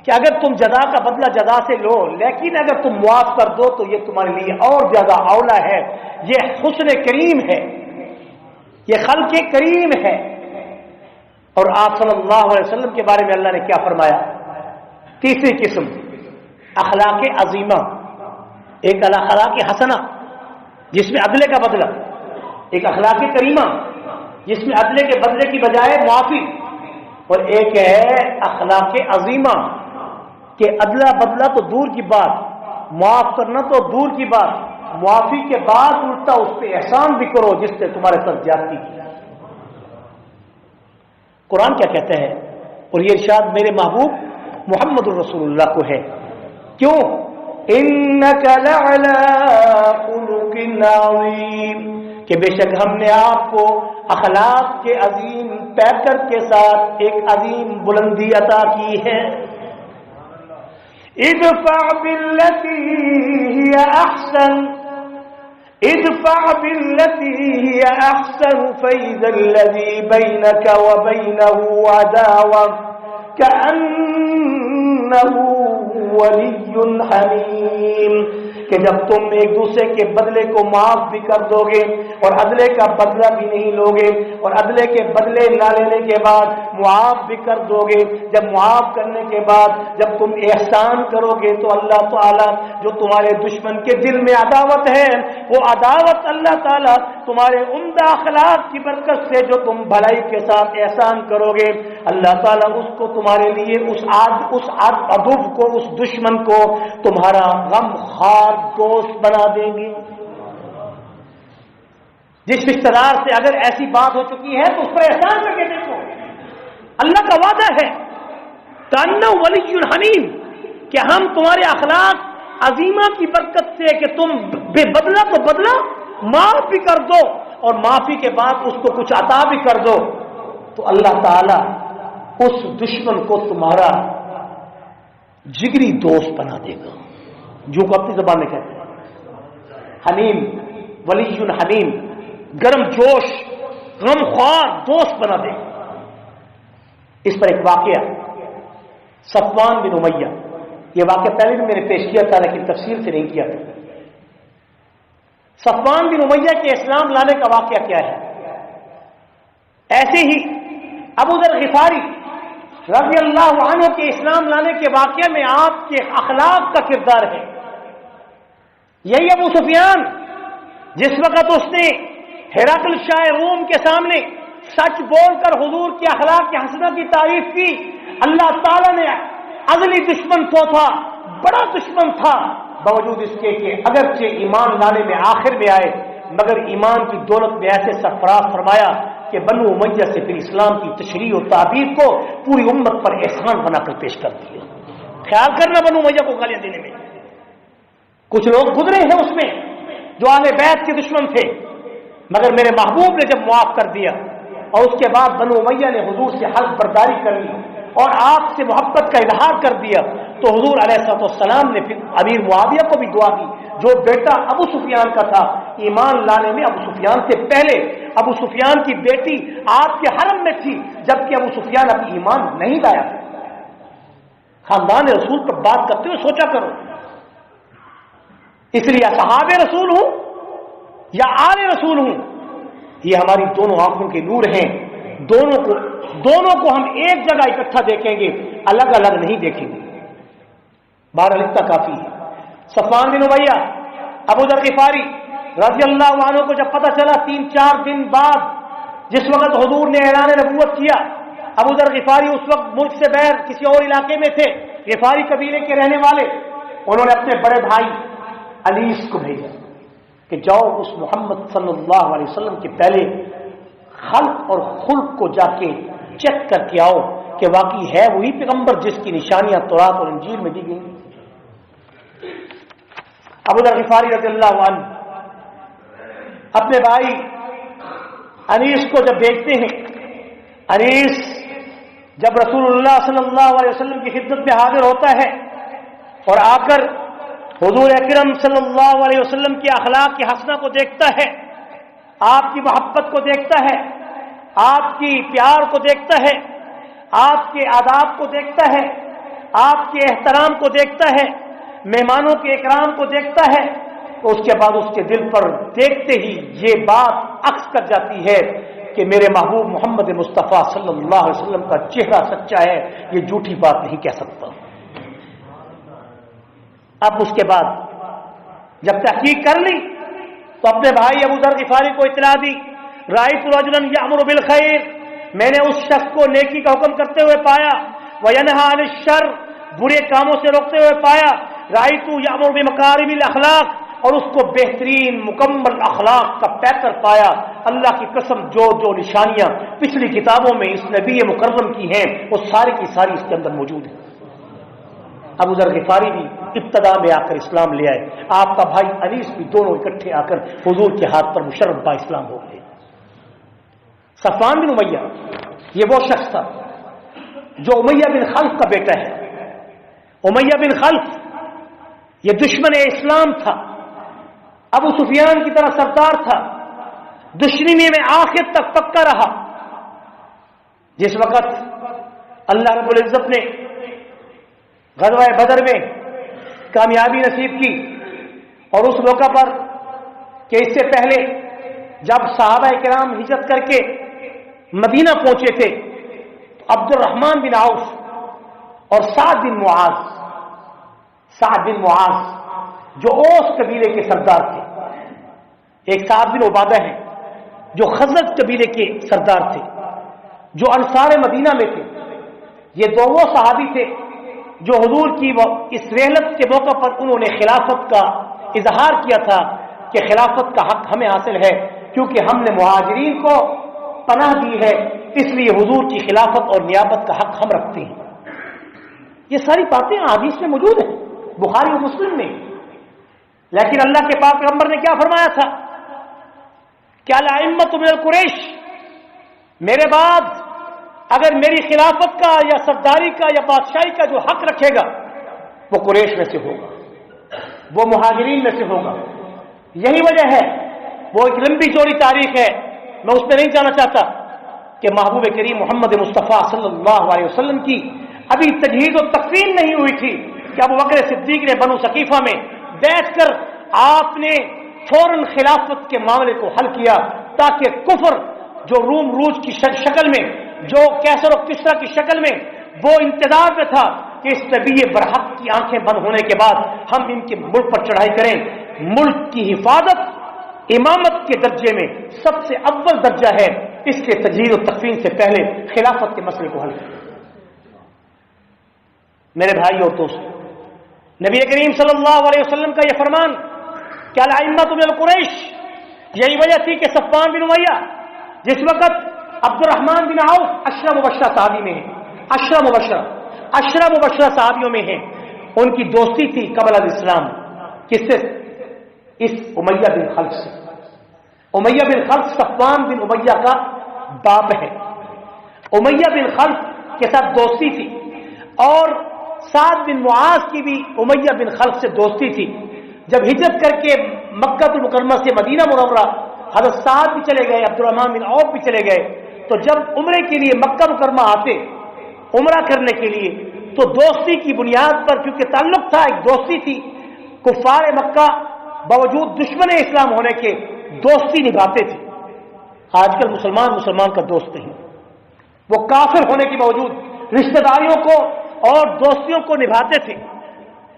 کہ اگر تم جزا کا بدلہ جزا سے لو لیکن اگر تم معاف کر دو تو یہ تمہارے لیے اور زیادہ اولا ہے۔ یہ حسن کریم ہے، یہ خلق کریم ہے۔ اور آپ صلی اللہ علیہ وسلم کے بارے میں اللہ نے کیا فرمایا؟ تیسری قسم اخلاق عظیمہ، ایک اخلاق حسنہ جس میں عدلے کا بدلہ، ایک اخلاق کریمہ جس میں عدلے کے بدلے کی بجائے معافی، اور ایک ہے اخلاق عظیمہ کہ ادلا بدلا تو دور کی بات، معاف کرنا تو دور کی بات، معافی کے بعد الٹا اس پہ احسان بھی کرو جس سے تمہارے ساتھ زیادتی کی۔ قرآن کیا کہتا ہے؟ اور یہ ارشاد میرے محبوب محمد الرسول اللہ کو ہے، کیوں؟ انک لعلی خلق عظیم، کہ بے شک ہم نے آپ کو اخلاق کے عظیم پیکر کے ساتھ ایک عظیم بلندی عطا کی ہے۔ ادفع باللتی ہی احسن، ادفع باللتی هي احسن فاذا الذي بينك وبينه عداوة كأنه ولي حميم، کہ جب تم ایک دوسرے کے بدلے کو معاف بھی کر دو گے اور عدلے کا بدلہ بھی نہیں لوگے، اور عدلے کے بدلے نہ لینے کے بعد معاف بھی کر دو گے، جب معاف کرنے کے بعد جب تم احسان کرو گے تو اللہ تعالیٰ جو تمہارے دشمن کے دل میں عداوت ہے، وہ عداوت اللہ تعالیٰ تمہارے عمدہ اخلاق کی برکت سے جو تم بھلائی کے ساتھ احسان کرو گے، اللہ تعالیٰ اس کو تمہارے لیے اس عدو کو، اس دشمن کو تمہارا غم خار دوست بنا دیں گے۔ جس رشتہ دار سے اگر ایسی بات ہو چکی ہے تو اس پر احسان کر کے دیکھو، اللہ کا وعدہ ہے کأنہ ولی حمیم، کہ ہم تمہارے اخلاق عظیمہ کی برکت سے کہ تم بے بدلہ تو بدلہ معاف بھی کر دو اور معافی کے بعد اس کو کچھ عطا بھی کر دو، تو اللہ تعالی اس دشمن کو تمہارا جگری دوست بنا دے گا، جو کو اپنی زبان میں کہتے ہیں حلیم، ولی حلیم، گرم جوش، غم خوار دوست بنا دے گا۔ اس پر ایک واقعہ صفوان بن امیہ، یہ واقعہ پہلے بھی میں نے پیش کیا تھا لیکن تفصیل سے نہیں کیا تھا۔ صفوان بن امیہ کے اسلام لانے کا واقعہ کیا ہے؟ ایسے ہی ابو ذر غفاری رضی اللہ عنہ کے اسلام لانے کے واقعے میں آپ کے اخلاق کا کردار ہے۔ یہی ابو سفیان جس وقت اس نے ہرقل شاہ روم کے سامنے سچ بول کر حضور کے اخلاق کے حسنہ کی تعریف کی، اللہ تعالیٰ نے عدلی دشمن کو تھا، بڑا دشمن تھا، باوجود اس کے کہ اگرچہ ایمان لانے میں آخر میں آئے مگر ایمان کی دولت میں ایسے سرفراز فرمایا کہ بنو امیہ سے پھر اسلام کی تشریح و تعبیر کو پوری امت پر احسان بنا کر پیش کر دیا۔ خیال کرنا بنو امیہ کو گالیاں دینے میں کچھ لوگ گزرے ہیں اس میں جو اہل بیت کے دشمن تھے، مگر میرے محبوب نے جب معاف کر دیا اور اس کے بعد بنو امیہ نے حضور سے حلف برداری کر لی اور آپ سے محبت کا اظہار کر دیا، تو حضور علیہ السلام نے پھر امیر معاویہ کو بھی دعا دی جو بیٹا ابو سفیان کا تھا، ایمان لانے میں ابو سفیان سے پہلے ابو سفیان کی بیٹی آپ کے حرم میں تھی جبکہ ابو سفیان ابھی ایمان نہیں لایا۔ خاندان رسول پر بات کرتے ہوئے سوچا کرو، اس لیے صحاب رسول ہوں یا آل رسول ہوں، یہ ہماری دونوں آنکھوں کے نور ہیں، دونوں کو ہم ایک جگہ اکٹھا دیکھیں گے، الگ الگ نہیں دیکھیں گے۔ بہرحال اتنا کافی ہے۔ صفوان بن امیہ ابو ذر غفاری رضی اللہ عنہ کو جب پتہ چلا 3-4 دن بعد جس وقت حضور نے اعلان نبوت کیا، ابو ذر غفاری اس وقت ملک سے باہر کسی اور علاقے میں تھے، غفاری قبیلے کے رہنے والے، انہوں نے اپنے بڑے بھائی انیس کو بھیجا کہ جاؤ اس محمد صلی اللہ علیہ وسلم کے پہلے خلق اور خلق کو جا کے چیک کر کے آؤ کہ واقعی ہے وہی پیغمبر جس کی نشانیاں تورات اور انجیل میں دی گئی۔ ابو ذر غفاری رضی اللہ عنہ اپنے بھائی انیس کو جب دیکھتے ہیں، انیس جب رسول اللہ صلی اللہ علیہ وسلم کی خدمت میں حاضر ہوتا ہے اور آ کر حضور اکرم صلی اللہ علیہ وسلم کے اخلاق کی حسنہ کو دیکھتا ہے، آپ کی محبت کو دیکھتا ہے، آپ کی پیار کو دیکھتا ہے، آپ کے آداب کو دیکھتا ہے، آپ کے احترام کو دیکھتا ہے، مہمانوں کے اکرام کو دیکھتا ہے، تو اس کے بعد اس کے دل پر دیکھتے ہی یہ بات عکس کر جاتی ہے کہ میرے محبوب محمد مصطفیٰ صلی اللہ علیہ وسلم کا چہرہ سچا ہے، یہ جھوٹی بات نہیں کہہ سکتا۔ اب اس کے بعد جب تحقیق کر لی تو اپنے بھائی ابو ذر غفاری کو اطلاع دی، رأیت رجلا یأمر بالخیر، میں نے اس شخص کو نیکی کا حکم کرتے ہوئے پایا، وینہا عن الشر، برے کاموں سے روکتے ہوئے پایا، رأیت یأمر بمکارم الاخلاق، اور اس کو بہترین مکمل اخلاق کا پیکر پایا۔ اللہ کی قسم جو جو نشانیاں پچھلی کتابوں میں اس نبی مکرم کی ہیں وہ ساری کی ساری اس کے اندر موجود ہیں۔ ابو ذر غفاری بھی ابتدا میں آ کر اسلام لے آئے، آپ کا بھائی انیس بھی، دونوں اکٹھے آ کر حضور کے ہاتھ پر مشرف با اسلام ہو گئے۔ صفوان بن امیہ یہ وہ شخص تھا جو امیہ بن خلف کا بیٹا ہے۔ امیہ بن خلف یہ دشمن اسلام تھا، ابو سفیان کی طرح سردار تھا، دشمنی میں آخر تک پکا رہا۔ جس وقت اللہ رب العزت نے غزوہ بدر میں کامیابی نصیب کی، اور اس موقع پر کہ اس سے پہلے جب صحابہ کرام ہجرت کر کے مدینہ پہنچے تھے تو عبد الرحمن بن عوف اور سعد بن معاذ جو اوس قبیلے کے سردار تھے، ایک سعد بن عبادہ ہیں جو خزرج قبیلے کے سردار تھے، جو انصار مدینہ میں تھے، یہ دو وہ صحابی تھے جو حضور کی اس رحلت کے موقع پر انہوں نے خلافت کا اظہار کیا تھا کہ خلافت کا حق ہمیں حاصل ہے، کیونکہ ہم نے مہاجرین کو پناہ دی ہے، اس لیے حضور کی خلافت اور نیابت کا حق ہم رکھتے ہیں۔ یہ ساری باتیں احادیث میں موجود ہیں، بخاری اور مسلم میں۔ لیکن اللہ کے پاک پیغمبر نے کیا فرمایا تھا کہ الائمۃ من القریش، میرے بعد اگر میری خلافت کا یا سرداری کا یا بادشاہی کا جو حق رکھے گا وہ قریش میں سے ہوگا، وہ مہاجرین میں سے ہوگا۔ یہی وجہ ہے، وہ ایک لمبی چوڑی تاریخ ہے، میں اس میں نہیں جانا چاہتا کہ محبوب کریم محمد مصطفیٰ صلی اللہ علیہ وسلم کی ابھی تجہیز و تکفین نہیں ہوئی تھی کہ ابو بکر صدیق نے بنو ثقیفہ میں بیٹھ کر آپ نے فوراً خلافت کے معاملے کو حل کیا، تاکہ کفر جو روم روج کی شکل میں، جو کیسر و کسرا کی شکل میں وہ انتظار میں تھا کہ اس نبی برحق کی آنکھیں بند ہونے کے بعد ہم ان کے ملک پر چڑھائی کریں۔ ملک کی حفاظت امامت کے درجے میں سب سے اول درجہ ہے، اس کے تجہیز و تکفین سے پہلے خلافت کے مسئلے کو حل کریں۔ میرے بھائی اور دوست، نبی کریم صلی اللہ علیہ وسلم کا یہ فرمان کہ الائمۃ من القریش، یہی وجہ تھی کہ صفوان بن امیہ جس وقت عبد الرحمن بن عوف عشرہ مبشرہ صحابی میں ہیں، عشرہ مبشرہ صحابیوں میں ہیں، ان کی دوستی تھی قبل الاسلام کس سے؟ اس امیہ بن خلف سے۔ امیہ بن خلف صفوان بن امیہ کا باپ ہے۔ امیہ بن خلف کے ساتھ دوستی تھی، اور سعد بن معاذ کی بھی امیہ بن خلف سے دوستی تھی۔ جب ہجرت کر کے مکہ المکرمہ سے مدینہ منورہ حضرت سعد بھی چلے گئے، عبد الرحمن بن عوف بھی چلے گئے، تو جب عمرے کے لیے مکہ مکرمہ آتے عمرہ کرنے کے لیے تو دوستی کی بنیاد پر، کیونکہ تعلق تھا، ایک دوستی تھی، کفار مکہ باوجود دشمن اسلام ہونے کے دوستی نبھاتے تھے۔ آج کل مسلمان کا دوست نہیں، وہ کافر ہونے کے باوجود رشتہ داریوں کو اور دوستیوں کو نبھاتے تھے۔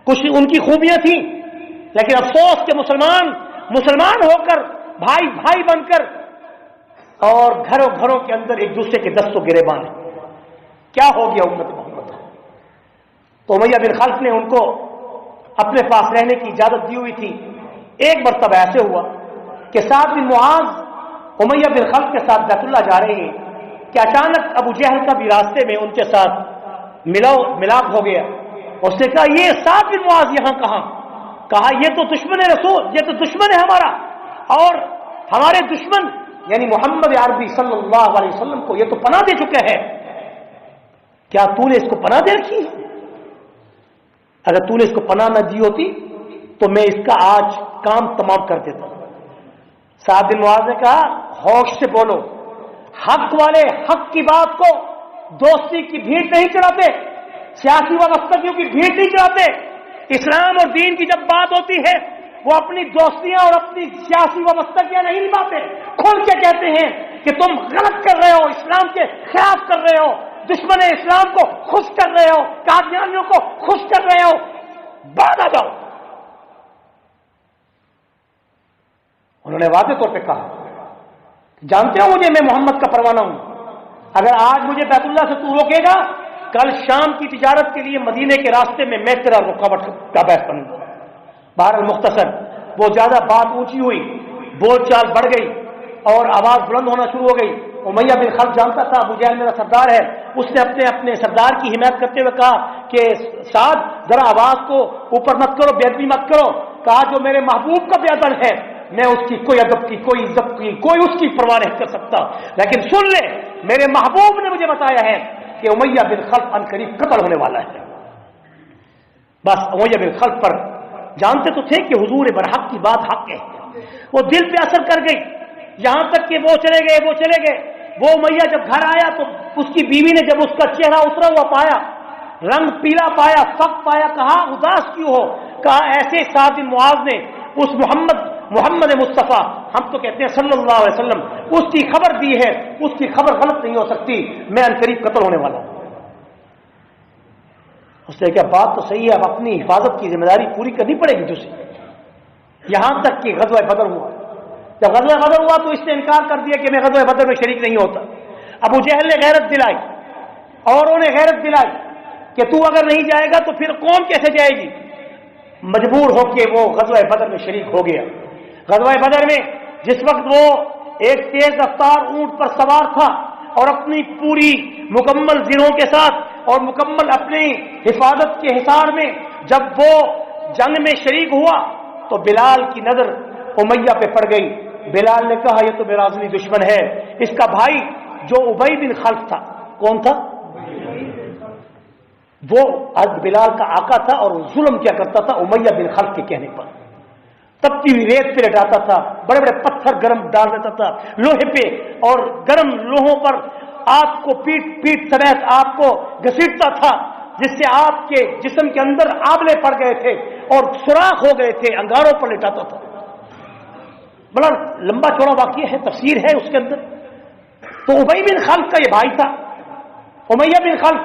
کچھ ان کی خوبیاں تھیں، لیکن افسوس کہ مسلمان ہو کر بھائی بن کر اور گھروں کے اندر ایک دوسرے کے دستوں گریبان ہیں۔ کیا ہو گیا امت محمد؟ تو امیہ بن خلف نے ان کو اپنے پاس رہنے کی اجازت دی ہوئی تھی۔ ایک مرتبہ ایسے ہوا کہ سعد بن معاذ امیہ بن خلف کے ساتھ بیت اللہ جا رہے ہیں کہ اچانک ابو جہل کا بھی راستے میں ان کے ساتھ ملاپ ہو گیا۔ اس نے کہا یہ سعد بن معاذ یہاں کہاں؟ کہا یہ تو دشمن رسول، یہ تو دشمن ہے ہمارا، اور ہمارے دشمن یعنی محمد عربی صلی اللہ علیہ وسلم کو یہ تو پناہ دے چکے ہیں، کیا تو نے اس کو پناہ دے رکھی ہے؟ اگر تو نے اس کو پناہ نہ دی ہوتی تو میں اس کا آج کام تمام کر دیتا ہوں۔ سعد بن معاذ نے کہا ہوش سے بولو، حق والے حق کی بات کو دوستی کی بھیڑ نہیں چڑھاتے، سیاسی وابستگیوں کی بھیڑ نہیں چڑھاتے۔ اسلام اور دین کی جب بات ہوتی ہے وہ اپنی دوستیاں اور اپنی سیاسی وابستگیاں نہیں نبھاتے، کھل کے کہتے ہیں کہ تم غلط کر رہے ہو، اسلام کے خلاف کر رہے ہو، دشمن اسلام کو خوش کر رہے ہو، قادیانیوں کو خوش کر رہے ہو، بعد آ جاؤ۔ انہوں نے واضح طور پہ کہا جانتے ہو مجھے، میں محمد کا پروانہ ہوں، اگر آج مجھے بیت اللہ سے تو روکے گا، کل شام کی تجارت کے لیے مدینے کے راستے میں تیرا رکاوٹ کا باعث بنوں گا۔ بہرحال مختصر، وہ زیادہ بات اونچی ہوئی، بول چال بڑھ گئی اور آواز بلند ہونا شروع ہو گئی۔ امیہ بن خلف جانتا تھا ابو جہل میرا سردار ہے، اس نے اپنے سردار کی حمایت کرتے ہوئے کہا کہ سعد ذرا آواز کو اوپر مت کرو، بے ادبی مت کرو۔ کہا جو میرے محبوب کا بے ادب ہے میں اس کی کوئی ادب کی، کوئی عزت کی، کوئی اس کی پرواہ نہیں کر سکتا، لیکن سن لے میرے محبوب نے مجھے بتایا ہے کہ امیہ بن خلف عنقریب قتل ہونے والا ہے۔ بس امیہ بن خلف پر جانتے تو تھے کہ حضور برحق کی بات حق ہے، وہ دل پہ اثر کر گئی، یہاں تک کہ وہ چلے گئے۔ وہ امیہ جب گھر آیا تو اس کی بیوی نے جب اس کا چہرہ اترا ہوا پایا، رنگ پیلا پایا، سخت پایا، کہا اداس کیوں ہو؟ کہا ایسے سعد بن معاذ نے اس محمد مصطفیٰ، ہم تو کہتے ہیں صلی اللہ علیہ وسلم، اس کی خبر دی ہے، اس کی خبر غلط نہیں ہو سکتی، میں عنقریب قتل ہونے والا ہوں۔ اس نے کہا بات تو صحیح ہے، اب اپنی حفاظت کی ذمہ داری پوری کرنی پڑے گی تجھے۔ یہاں تک کہ غزوہ بدر ہوا، جب غزوہ بدر ہوا تو اس نے انکار کر دیا کہ میں غزوہ بدر میں شریک نہیں ہوتا۔ ابو جہل نے غیرت دلائی، اوروں نے غیرت دلائی کہ تو اگر نہیں جائے گا تو پھر قوم کیسے جائے گی؟ مجبور ہو کے وہ غزوہ بدر میں شریک ہو گیا۔ غزوہ بدر میں جس وقت وہ ایک تیز رفتار اونٹ پر سوار تھا اور اپنی پوری مکمل زرہوں کے ساتھ اور مکمل اپنی حفاظت کے حصار میں جب وہ جنگ میں شریک ہوا تو بلال کی نظر امیہ پہ پڑ گئی۔ بلال نے کہا یہ تو میرا ازلی دشمن ہے۔ اس کا بھائی جو ابی بن خلف تھا، کون تھا؟ وہ بلال کا آقا تھا اور ظلم کیا کرتا تھا امیہ بن خلف کے کہنے پر، تپتی ہوئی ریت پہ لٹاتا تھا، بڑے بڑے پتھر گرم ڈال دیتا تھا لوہے پہ، اور گرم لوہوں پر آپ کو پیٹ سمیت آپ کو گھسیٹتا تھا، جس سے آپ کے جسم کے اندر آبلے پڑ گئے تھے اور سوراخ ہو گئے تھے، انگاروں پر لٹاتا تھا۔ بڑا لمبا چوڑا واقعہ ہے، تفسیر ہے اس کے اندر۔ تو ابی بن خلف کا یہ بھائی تھا امیہ بن خلف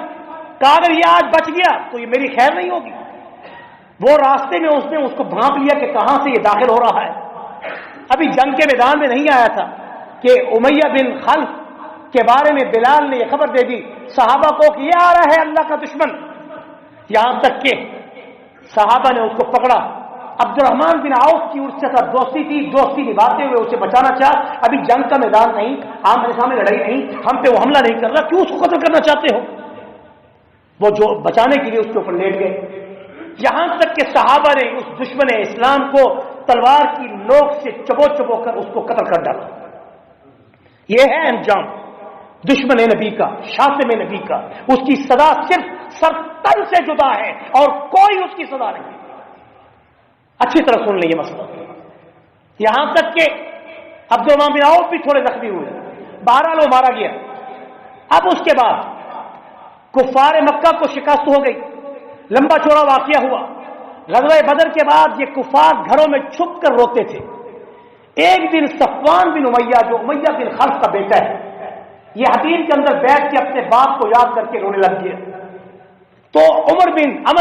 کا، اگر یہ آج بچ گیا تو یہ میری خیر نہیں ہوگی۔ وہ راستے میں اس نے اس کو بھانپ لیا کہ کہاں سے یہ داخل ہو رہا ہے۔ ابھی جنگ کے میدان میں نہیں آیا تھا کہ امیہ بن خلف کے بارے میں بلال نے یہ خبر دے دی صحابہ کو کہ یہ آ رہا ہے اللہ کا دشمن۔ یہاں تک کہ صحابہ نے اس کو پکڑا۔ عبد الرحمن بن عوف کی اس کے ساتھ دوستی تھی، دوستی نبھاتے ہوئے اسے بچانا چاہا۔ ابھی جنگ کا میدان نہیں، آمنے سامنے لڑائی نہیں، ہم پہ وہ حملہ نہیں کر رہا، کیوں اس کو قتل کرنا چاہتے ہو؟ وہ جو بچانے کے لیے اس کے اوپر لیٹ گئے، یہاں تک کہ صحابہ نے اس دشمن اسلام کو تلوار کی نوک سے چبو کر اس کو قتل کر ڈالا۔ یہ ہے انجام دشمن نبی کا، شاتم نبی کا۔ اس کی سزا صرف سر تن سے جدا ہے اور کوئی اس کی سزا نہیں۔ اچھی طرح سن لیں یہ مسئلہ۔ یہاں تک کہ عبد الرحمن بن عوف بھی تھوڑے زخمی ہوئے، بہرحال وہ مارا گیا۔ اب اس کے بعد کفار مکہ کو شکست ہو گئی، لمبا چوڑا واقعہ ہوا۔ غزوہ بدر کے بعد یہ کفار گھروں میں چھپ کر روتے تھے۔ ایک دن صفوان بن امیہ، جو امیہ بن خلف کا بیٹا ہے، یہ حتیم کے اندر بیٹھ کے اپنے باپ کو یاد کر کے رونے لگ گیا۔ تو عمر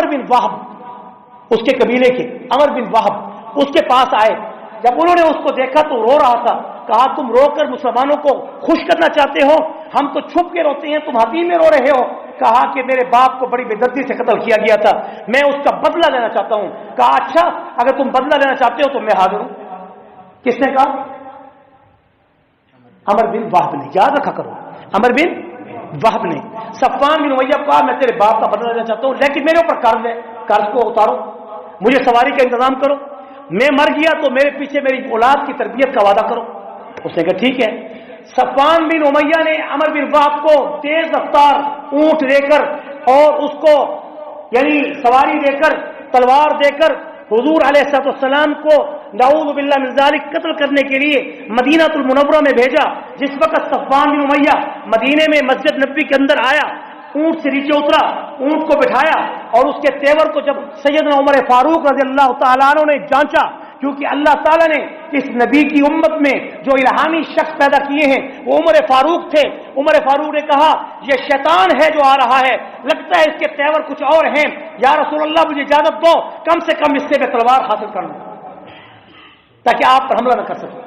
بن وہب، اس کے قبیلے کے عمر بن وہب اس کے پاس آئے۔ جب انہوں نے اس کو دیکھا تو رو رہا تھا۔ کہا تم رو کر مسلمانوں کو خوش کرنا چاہتے ہو؟ ہم تو چھپ کے روتے ہیں، تم حتیم میں رو رہے ہو۔ کہا کہ میرے باپ کو بڑی بے دردی سے قتل کیا گیا تھا، میں اس کا بدلہ لینا چاہتا ہوں۔ کہا اچھا اگر تم بدلہ لینا چاہتے ہو تو میں حاضر ہوں۔ کس نے کہا؟ عمر بن وہب نے، یاد رکھا کرو، عمر بن وہب نے صفوان بن امیہ کو کہا میں تیرے باپ کا بدلہ لینا چاہتا ہوں، لیکن میرے اوپر قرض ہے، قرض کو اتارو، مجھے سواری کا انتظام کرو، میں مر گیا تو میرے پیچھے میری اولاد کی تربیت کا وعدہ کرو۔ اس نے کہا ٹھیک ہے۔ صفوان بن امیہ نے عمر بن وہب کو تیز رفتار اونٹ دے کر اور اس کو یعنی سواری دے کر، تلوار دے کر حضور علیہ السلام کو نعوذ باللہ من ذالک قتل کرنے کے لیے مدینہ المنورہ میں بھیجا۔ جس وقت صفوان بن امیہ مدینے میں مسجد نبوی کے اندر آیا، اونٹ سے نیچے اترا، اونٹ کو بٹھایا اور اس کے تیور کو جب سیدنا عمر فاروق رضی اللہ تعالیٰ عنہ نے جانچا، کیونکہ اللہ تعالیٰ نے اس نبی کی امت میں جو الہامی شخص پیدا کیے ہیں وہ عمر فاروق تھے۔ عمر فاروق نے کہا یہ شیطان ہے جو آ رہا ہے، لگتا ہے اس کے تیور کچھ اور ہیں، یا رسول اللہ مجھے اجازت دو، کم سے کم اس سے میں تلوار حاصل کر لوں تاکہ آپ پر حملہ نہ کر سکے۔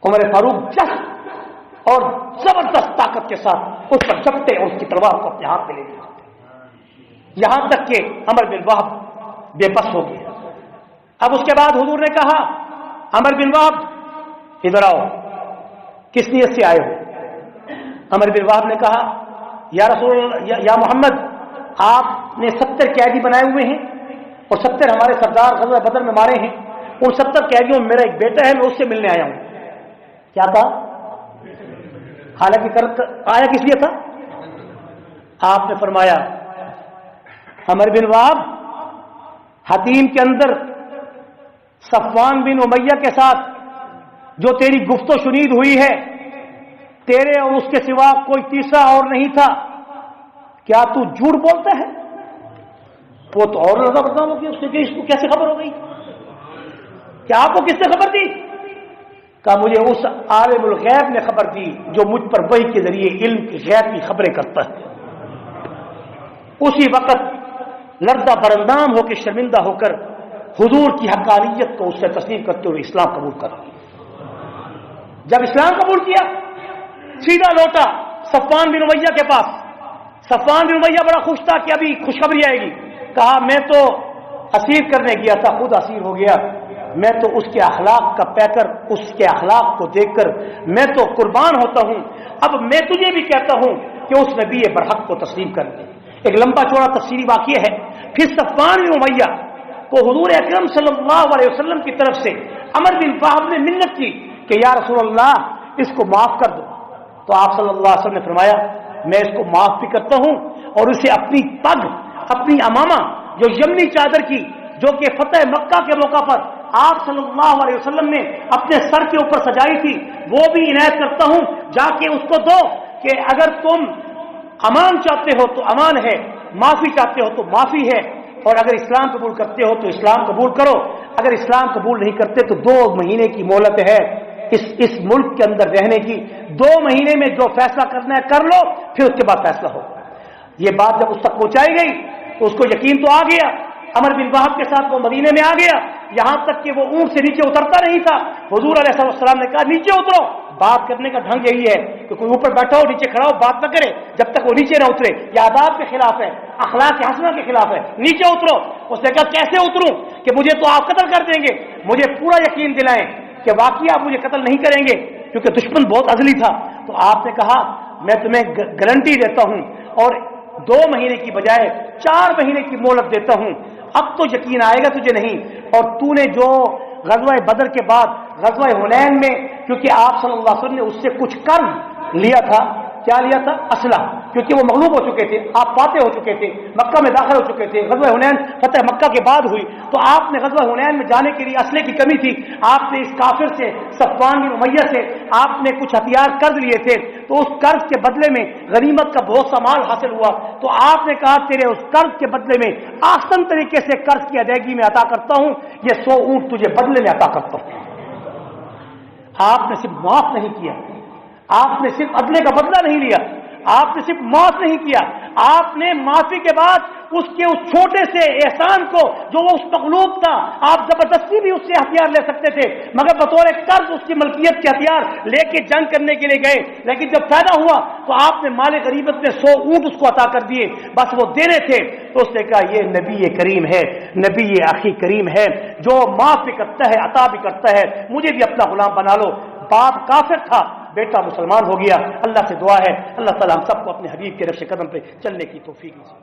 عمر فاروق جس اور زبردست طاقت کے ساتھ اس پر جپٹے اور اس کی تلوار کو اپنے ہاتھ میں لے لیا، یہاں تک کہ عمر بن وہب بے بس ہو گیا۔ اب اس کے بعد حضور نے کہا عمر بن وہب ادھر آؤ، کس نیت سے آئے ہو؟ عمر بن وہب نے کہا یا رسول اللہ، یا محمد، آپ نے 70 قیدی بنائے ہوئے ہیں اور 70 ہمارے سردار غزوہ بدر میں مارے ہیں، ان 70 قیدیوں میں میرا ایک بیٹا ہے، میں اس سے ملنے آیا ہوں۔ کیا کہا؟ حالانکہ آیا کس لیے تھا؟ آپ نے فرمایا عمر بن وہب، حتیم کے اندر صفوان بن امیہ کے ساتھ جو تیری گفت و شنید ہوئی ہے، تیرے اور اس کے سوا کوئی تیسرا اور نہیں تھا، کیا تو جھوٹ بولتا ہے؟ وہ تو اور زیادہ بدنام ہو گیا، اس کو کیسے خبر ہو گئی؟ کیا آپ کو کس نے خبر دی؟ کہا مجھے اس عالم الغیب نے خبر دی جو مجھ پر وحی کے ذریعے علم کی غیب کی خبریں کرتا ہے۔ اسی وقت لردہ برندام ہو کے شرمندہ ہو کر حضور کی حقانیت کو اس سے تسلیم کرتے ہوئے اسلام قبول کر لیا۔ جب اسلام قبول کیا سیدھا لوٹا صفوان بن امیہ کے پاس۔ صفوان بن امیہ بڑا خوش تھا کہ ابھی خوشخبری آئے گی۔ کہا میں تو اسیر کرنے گیا تھا، خود اسیر ہو گیا، میں تو اس کے اخلاق کا پیکر، اس کے اخلاق کو دیکھ کر میں تو قربان ہوتا ہوں۔ اب میں تجھے بھی کہتا ہوں کہ اس نبی برحق کو تسلیم کر دے۔ ایک لمبا چوڑا تفصیلی واقعہ ہے۔ پھر صفوان بن امیہ کو حضور اکرم صلی اللہ علیہ وسلم کی طرف سے عمر بن وہب نے منت کی کہ یا رسول اللہ اس کو معاف کر دو، تو آپ صلی اللہ علیہ وسلم نے فرمایا میں اس کو معاف بھی کرتا ہوں اور اسے اپنی پگ، اپنی امامہ جو یمنی چادر کی، جو کہ فتح مکہ کے موقع پر آپ صلی اللہ علیہ وسلم نے اپنے سر کے اوپر سجائی تھی، وہ بھی عنایت کرتا ہوں، جا کے اس کو دو کہ اگر تم امان چاہتے ہو تو امان ہے، معافی چاہتے ہو تو معافی ہے، اور اگر اسلام قبول کرتے ہو تو اسلام قبول کرو، اگر اسلام قبول نہیں کرتے تو 2 مہینے کی مہلت ہے اس ملک کے اندر رہنے کی، 2 مہینے میں جو فیصلہ کرنا ہے کر لو، پھر اس کے بعد فیصلہ ہو۔ یہ بات جب اس تک پہنچائی گئی تو اس کو یقین تو آ گیا، عمر بن وہب کے ساتھ وہ مدینے میں آ گیا، یہاں تک کہ وہ اونٹ سے نیچے اترتا نہیں تھا۔ حضور علیہ السلام نے کہا نیچے اترو۔ بات کرنے کا ڈھنگ یہی ہے کہ کوئی اوپر بیٹھا ہو نیچے کھڑا ہو بات نہ کرے جب تک وہ نیچے نہ اترے، یہ آداب کے خلاف ہے، اخلاق حسنہ کے خلاف ہے، نیچے اترو۔ اس نے کہا کیسے اتروں کہ مجھے تو آپ قتل کر دیں گے، مجھے پورا یقین دلائیں کہ واقعی آپ مجھے قتل نہیں کریں گے، کیونکہ دشمن بہت ازلی تھا۔ تو آپ نے کہا میں تمہیں گارنٹی دیتا ہوں اور 2 مہینے کی بجائے 4 مہینے کی مہلت دیتا ہوں، اب تو یقین آئے گا تجھے نہیں۔ اور تو نے جو غزوہ بدر کے بعد غزوہ حنین میں، کیونکہ آپ صلی اللہ علیہ وسلم نے اس سے کچھ قرض لیا تھا، کیا لیا تھا؟ اسلحہ، کیونکہ وہ مغلوب ہو چکے تھے، آپ فاتح ہو چکے تھے، مکہ میں داخل ہو چکے تھے، غزوہ حنین فتح مکہ کے بعد ہوئی، تو آپ نے غزوہ حنین میں جانے کے لیے اسلحے کی کمی تھی، آپ نے اس کافر سے صفوان بن امیہ سے آپ نے کچھ ہتھیار قرض لیے تھے، تو اس قرض کے بدلے میں غنیمت کا بہت سا مال حاصل ہوا، تو آپ نے کہا تیرے اس قرض کے بدلے میں آسان طریقے سے قرض کی ادائیگی میں عطا کرتا ہوں، یہ 100 اونٹ تجھے بدلے میں عطا کرتا ہوں۔ آپ نے صرف معاف نہیں کیا، آپ نے صرف عدلے کا بدلہ نہیں لیا، آپ نے صرف معاف نہیں کیا، آپ نے معافی کے بعد اس کے اس چھوٹے سے احسان کو جو وہ اس مغلوب تھا، آپ زبردستی بھی اس سے ہتھیار لے سکتے تھے، مگر بطور قرض اس کی ملکیت کے ہتھیار لے کے جنگ کرنے کے لیے گئے، لیکن جب فائدہ ہوا تو آپ نے مال غنیمت میں 100 اونٹ اس کو عطا کر دیے، بس وہ دینے تھے۔ تو اس نے کہا یہ نبی کریم ہے، نبی اخی کریم ہے جو معاف بھی کرتا ہے عطا بھی کرتا ہے، مجھے بھی اپنا غلام بنا لو۔ باپ کافر تھا، بیٹا مسلمان ہو گیا۔ اللہ سے دعا ہے اللہ تعالیٰ ہم سب کو اپنے حبیب کے نقش قدم پہ چلنے کی توفیق دے۔